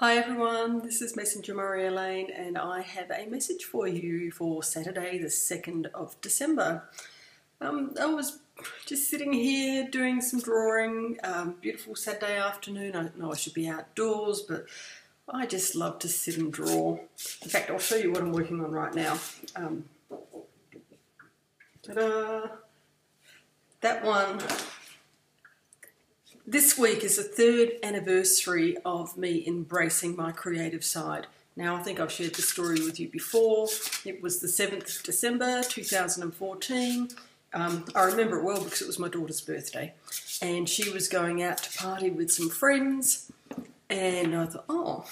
Hi everyone, this is Messenger Marjolyn and I have a message for you for Saturday the 2nd of December. I was just sitting here doing some drawing, beautiful Saturday afternoon. I know I should be outdoors, but I just love to sit and draw. In fact, I'll show you what I'm working on right now. Ta-da! That one. This week is the 3rd anniversary of me embracing my creative side. Now, I think I've shared the story with you before. It was the 7th of December 2014. I remember it well because it was my daughter's birthday. And she was going out to party with some friends. And I thought, oh,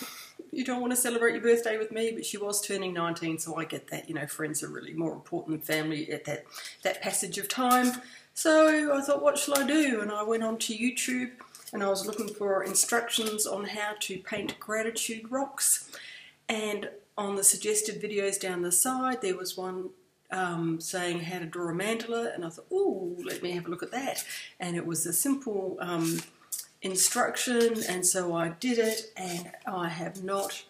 you don't want to celebrate your birthday with me? But she was turning 19, so I get that. You know, friends are really more important than family at that passage of time. So I thought, what shall I do? And I went onto YouTube and I was looking for instructions on how to paint gratitude rocks. And on the suggested videos down the side, there was one saying how to draw a mandala. And I thought, oh, let me have a look at that. And it was a simple instruction, and so I did it, and I have not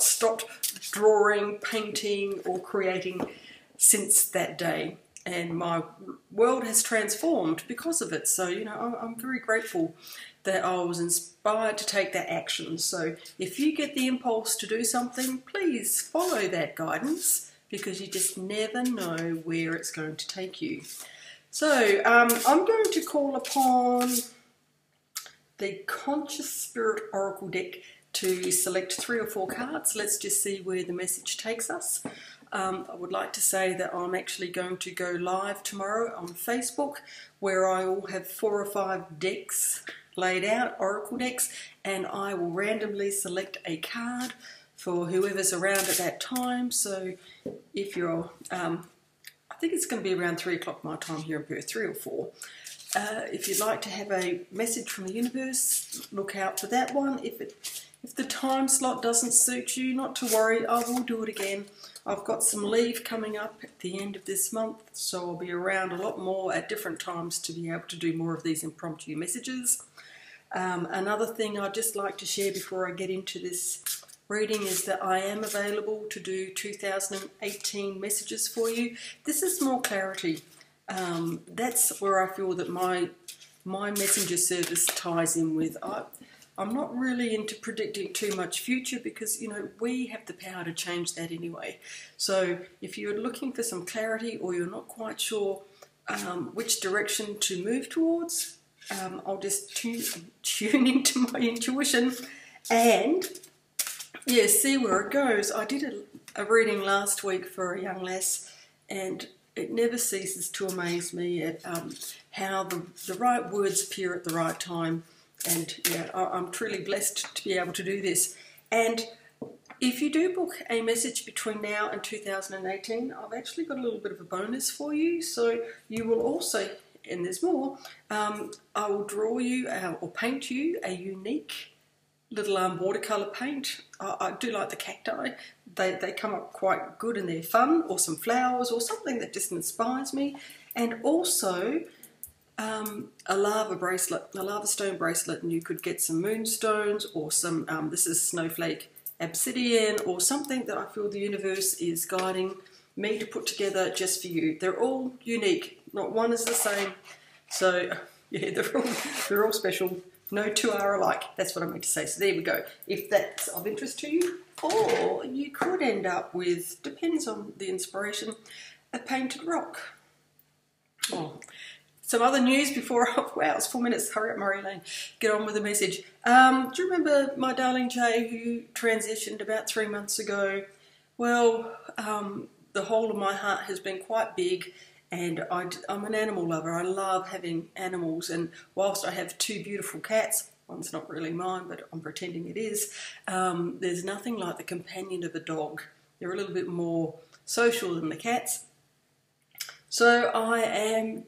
stopped drawing, painting or creating since that day. And my world has transformed because of it. So, you know, I'm very grateful that I was inspired to take that action. So if you get the impulse to do something, please follow that guidance, because you just never know where it's going to take you. So I'm going to call upon the Conscious Spirit Oracle deck to select 3 or 4 cards. Let's just see where the message takes us. I would like to say that I'm actually going to go live tomorrow on Facebook, where I will have 4 or 5 decks laid out, oracle decks, and I will randomly select a card for whoever's around at that time. So if you're, I think it's going to be around 3 o'clock my time here in Perth, 3 or 4. If you'd like to have a message from the universe, look out for that one. If the time slot doesn't suit you, not to worry, I will do it again. I've got some leave coming up at the end of this month, so I'll be around a lot more at different times to be able to do more of these impromptu messages. Another thing I'd just like to share before I get into this reading is that I am available to do 2018 messages for you. This is more clarity. That's where I feel that my messenger service ties in with. I'm not really into predicting too much future, because, you know, we have the power to change that anyway. So if you're looking for some clarity, or you're not quite sure which direction to move towards, I'll just tune into my intuition and, yeah, see where it goes. I did a reading last week for a young lass, and it never ceases to amaze me at how the right words appear at the right time. And yeah, I'm truly blessed to be able to do this. And if you do book a message between now and 2018, I've actually got a little bit of a bonus for you. So you will also, and there's more, I will draw you or paint you a unique little watercolour paint. I do like the cacti. They come up quite good and they're fun, or some flowers or something that just inspires me. And also a lava stone bracelet, and you could get some moonstones or some, this is snowflake obsidian, or something that I feel the universe is guiding me to put together just for you. They're all unique, not one is the same. So yeah, they're all special. No 2 are alike. That's what I meant to say. So there we go. If that's of interest to you, or you could end up with, depends on the inspiration, a painted rock. Oh. Some other news before, wow, it's 4 minutes, hurry up Marjolyn, get on with the message. Do you remember my darling Jay, who transitioned about 3 months ago? Well, the hole in my heart has been quite big, and I'm an animal lover. I love having animals, and whilst I have 2 beautiful cats, one's not really mine, but I'm pretending it is, there's nothing like the companion of a dog. They're a little bit more social than the cats. So I am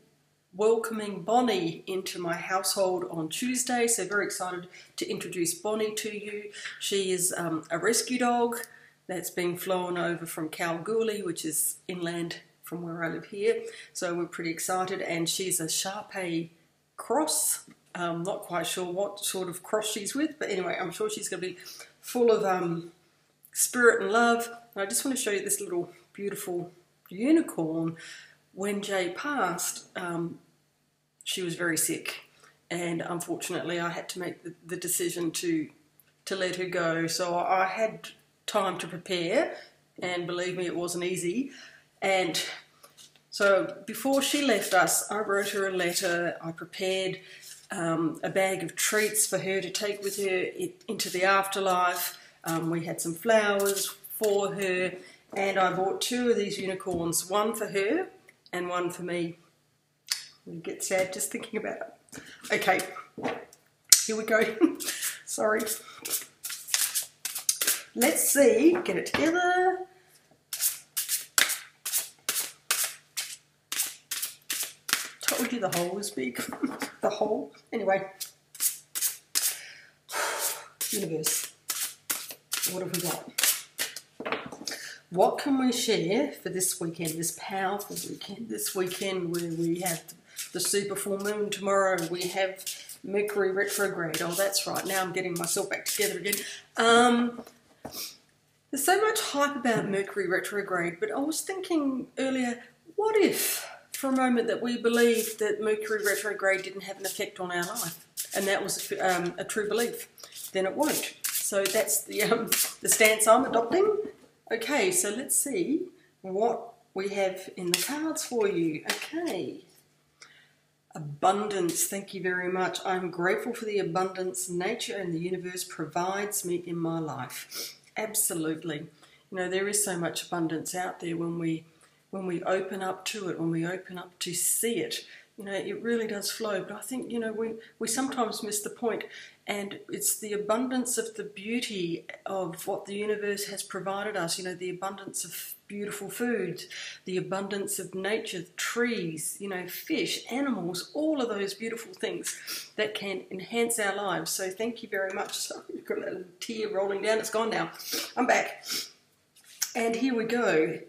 welcoming Bonnie into my household on Tuesday, so very excited to introduce Bonnie to you. She is a rescue dog that's been flown over from Kalgoorlie, which is inland from where I live here, so we're pretty excited. And she's a Shar-Pei cross, Not quite sure what sort of cross she's with, but anyway, I'm sure she's going to be full of spirit and love. And I just want to show you this little beautiful unicorn. When Jay passed, she was very sick, and unfortunately I had to make the decision to let her go. So I had time to prepare, and believe me, it wasn't easy. And so before she left us, I wrote her a letter. I prepared a bag of treats for her to take with her into the afterlife. We had some flowers for her, and I bought 2 of these unicorns, one for her and one for me. I get sad just thinking about it. Okay, here we go. Sorry. Let's see, get it together. Told you the hole was big. The hole. Anyway. Universe. What have we got? What can we share for this weekend, this powerful weekend, this weekend where we have the super full moon tomorrow, we have Mercury retrograde. Oh, that's right. Now I'm getting myself back together again. There's so much hype about Mercury retrograde, but I was thinking earlier, what if for a moment that we believed that Mercury retrograde didn't have an effect on our life, and that was a true belief? Then it won't. So that's the stance I'm adopting. Okay, so let's see what we have in the cards for you. Okay. Abundance, thank you very much. I'm grateful for the abundance nature and the universe provides me in my life. Absolutely. You know, there is so much abundance out there when we open up to it, when we open up to see it. You know, it really does flow. But I think, you know, we sometimes miss the point, and it's the abundance of the beauty of what the universe has provided us. You know, the abundance of beautiful food, the abundance of nature, trees, you know, fish, animals, all of those beautiful things that can enhance our lives. So thank you very much. Sorry, you've got a tear rolling down. It's gone now. I'm back. And here we go.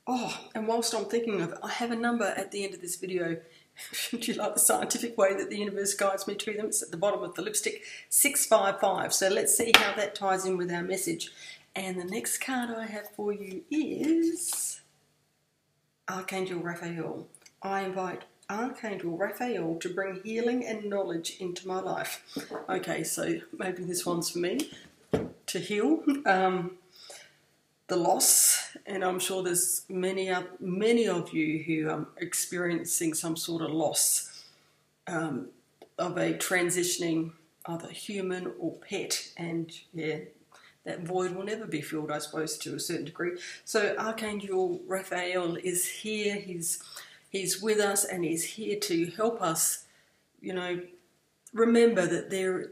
Oh, and whilst I'm thinking of it, I have a number at the end of this video. Should you like the scientific way that the universe guides me to them? It's at the bottom of the lipstick, 655. So let's see how that ties in with our message. And the next card I have for you is Archangel Raphael. I invite Archangel Raphael to bring healing and knowledge into my life. Okay, so maybe this one's for me to heal the loss, and I'm sure there's many of you who are experiencing some sort of loss of a transitioning either human or pet, and yeah, that void will never be filled, I suppose, to a certain degree. So Archangel Raphael is here. He's with us, and he's here to help us, you know, remember that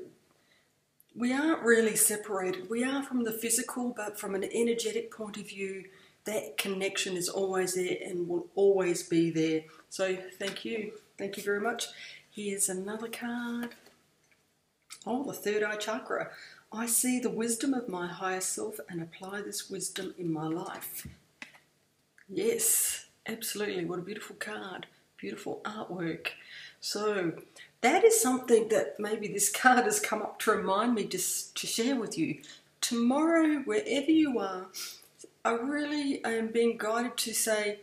we aren't really separated. We are from the physical, but from an energetic point of view, that connection is always there and will always be there. So thank you. Thank you very much. Here's another card. Oh, the third eye chakra. I see the wisdom of my higher self and apply this wisdom in my life. Yes, absolutely. What a beautiful card. Beautiful artwork. So that is something that maybe this card has come up to remind me to share with you. Tomorrow, wherever you are, I really am being guided to say,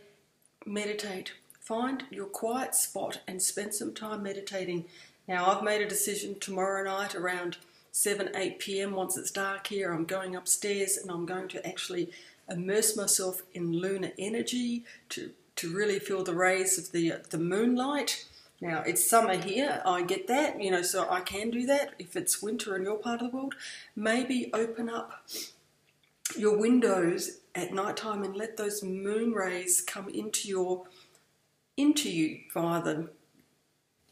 meditate. Find your quiet spot and spend some time meditating. Now, I've made a decision tomorrow night around 7, 8 p.m. Once it's dark here, I'm going upstairs and I'm going to actually immerse myself in lunar energy to really feel the rays of the moonlight. Now, it's summer here, I get that, you know, so I can do that. If it's winter in your part of the world, maybe open up your windows at night time and let those moon rays come into you via the,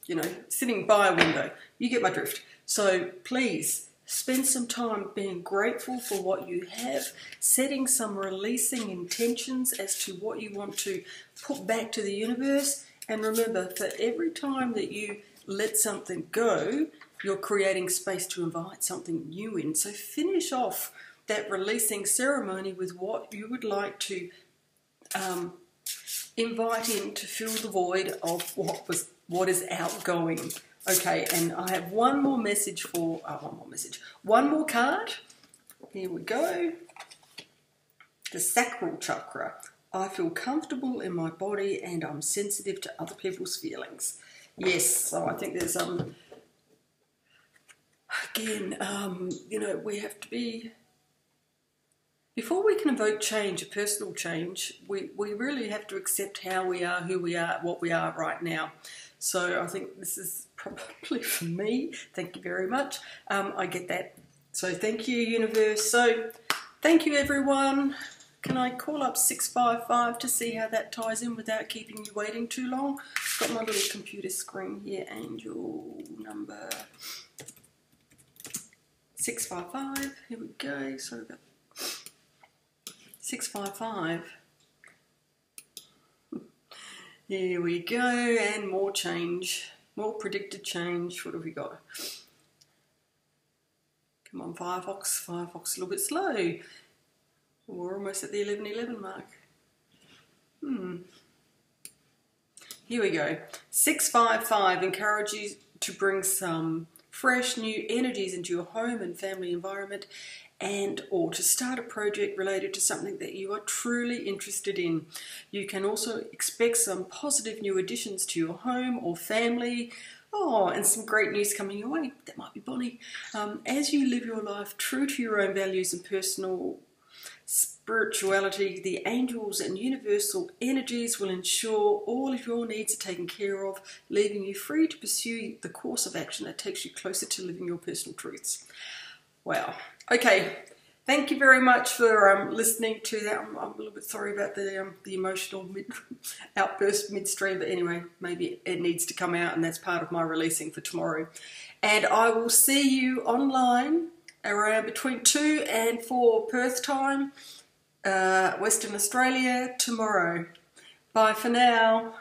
you know, sitting by a window. You get my drift. So please spend some time being grateful for what you have, setting some releasing intentions as to what you want to put back to the universe. And remember, for every time that you let something go, you're creating space to invite something new in. So finish off that releasing ceremony with what you would like to invite in to fill the void of what is outgoing. Okay, and I have one more message for, one more card. Here we go. The sacral chakra. I feel comfortable in my body and I'm sensitive to other people's feelings. Yes, so I think there's, again, you know, we have to be, before we can invoke change, a personal change, we really have to accept how we are, who we are, what we are right now. So I think this is probably for me. Thank you very much. I get that. So thank you, universe. So thank you, everyone. Can I call up 655 to see how that ties in without keeping you waiting too long? I've got my little computer screen here. Angel number 655. Here we go. Sorry about 655. Here we go, and more change, more predicted change. What have we got? Come on, Firefox. Firefox a little bit slow. We're almost at the 11:11 mark. Here we go. 655 encourages you to bring some fresh new energies into your home and family environment, and or to start a project related to something that you are truly interested in. You can also expect some positive new additions to your home or family. Oh, and some great news coming your way. That might be Bonnie. As you live your life true to your own values and personal spirituality, the angels and universal energies will ensure all of your needs are taken care of, leaving you free to pursue the course of action that takes you closer to living your personal truths. Wow. Okay. Thank you very much for listening to that. I'm a little bit sorry about the emotional outburst midstream, but anyway, maybe it needs to come out, and that's part of my releasing for tomorrow. And I will see you online around between 2 and 4 Perth time, Western Australia, tomorrow. Bye for now.